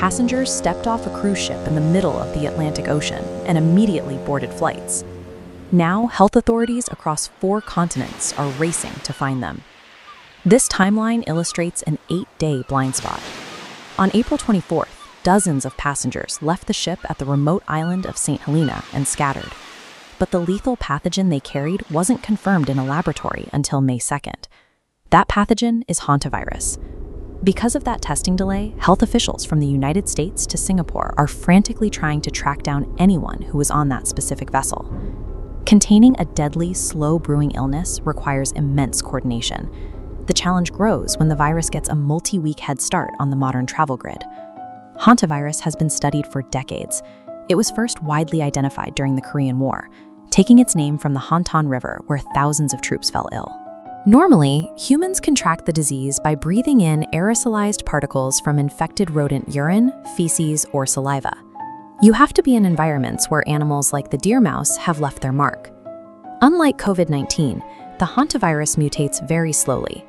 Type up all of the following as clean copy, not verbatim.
passengers stepped off a cruise ship in the middle of the Atlantic Ocean and immediately boarded flights. Now, health authorities across 4 continents are racing to find them. This timeline illustrates an 8-day blind spot. On April 24th, dozens of passengers left the ship at the remote island of Saint Helena and scattered. But the lethal pathogen they carried wasn't confirmed in a laboratory until May 2nd. That pathogen is Hantavirus. Because of that testing delay, health officials from the United States to Singapore are frantically trying to track down anyone who was on that specific vessel. Containing a deadly, slow-brewing illness requires immense coordination. The challenge grows when the virus gets a multi-week head start on the modern travel grid. Hantavirus has been studied for decades. It was first widely identified during the Korean War, taking its name from the Hanta River where thousands of troops fell ill. Normally, humans contract the disease by breathing in aerosolized particles from infected rodent urine, feces, or saliva. You have to be in environments where animals like the deer mouse have left their mark. Unlike COVID-19, the hantavirus mutates very slowly.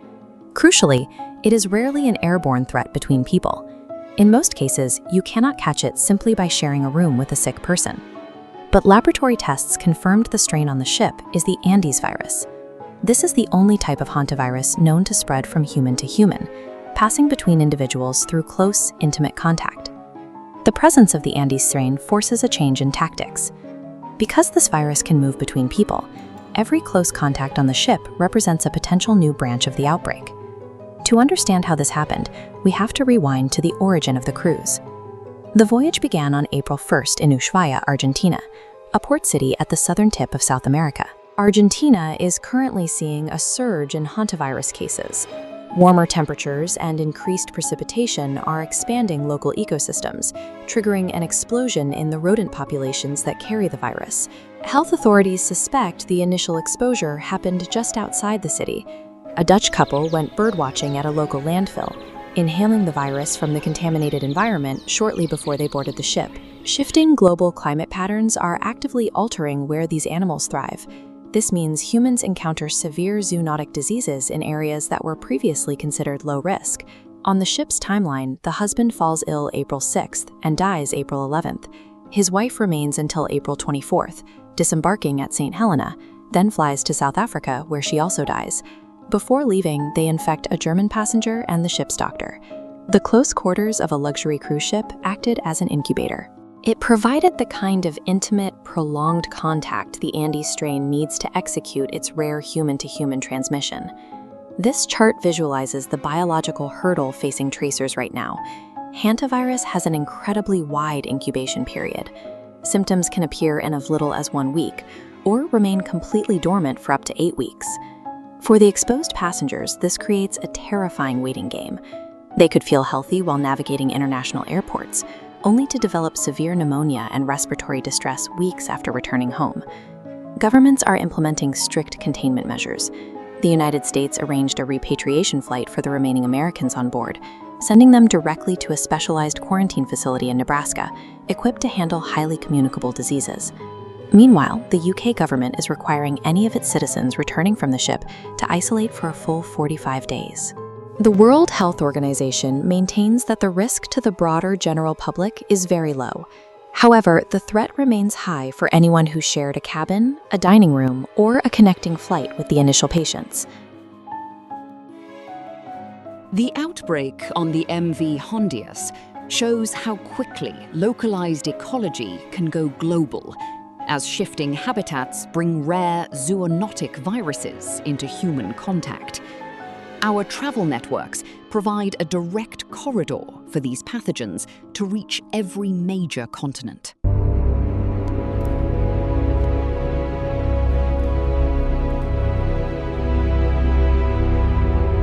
Crucially, it is rarely an airborne threat between people. In most cases, you cannot catch it simply by sharing a room with a sick person. But laboratory tests confirmed the strain on the ship is the Andes virus. This is the only type of hantavirus known to spread from human to human, passing between individuals through close, intimate contact. The presence of the Andes strain forces a change in tactics. Because this virus can move between people, every close contact on the ship represents a potential new branch of the outbreak. To understand how this happened, we have to rewind to the origin of the cruise. The voyage began on April 1st in Ushuaia, Argentina, a port city at the southern tip of South America. Argentina is currently seeing a surge in hantavirus cases. Warmer temperatures and increased precipitation are expanding local ecosystems, triggering an explosion in the rodent populations that carry the virus. Health authorities suspect the initial exposure happened just outside the city. A Dutch couple went birdwatching at a local landfill, inhaling the virus from the contaminated environment shortly before they boarded the ship. Shifting global climate patterns are actively altering where these animals thrive. This means humans encounter severe zoonotic diseases in areas that were previously considered low risk. On the ship's timeline, the husband falls ill April 6th and dies April 11th. His wife remains until April 24th, disembarking at Saint Helena, then flies to South Africa, where she also dies. Before leaving, they infect a German passenger and the ship's doctor. The close quarters of a luxury cruise ship acted as an incubator. It provided the kind of intimate, prolonged contact the Andes strain needs to execute its rare human-to-human transmission. This chart visualizes the biological hurdle facing tracers right now. Hantavirus has an incredibly wide incubation period. Symptoms can appear in as little as 1 week, or remain completely dormant for up to 8 weeks. For the exposed passengers, this creates a terrifying waiting game. They could feel healthy while navigating international airports, only to develop severe pneumonia and respiratory distress weeks after returning home. Governments are implementing strict containment measures. The United States arranged a repatriation flight for the remaining Americans on board, sending them directly to a specialized quarantine facility in Nebraska, equipped to handle highly communicable diseases. Meanwhile, the UK government is requiring any of its citizens returning from the ship to isolate for a full 45 days. The World Health Organization maintains that the risk to the broader general public is very low. However, the threat remains high for anyone who shared a cabin, a dining room, or a connecting flight with the initial patients. The outbreak on the MV Hondius shows how quickly localized ecology can go global, as shifting habitats bring rare zoonotic viruses into human contact. Our travel networks provide a direct corridor for these pathogens to reach every major continent.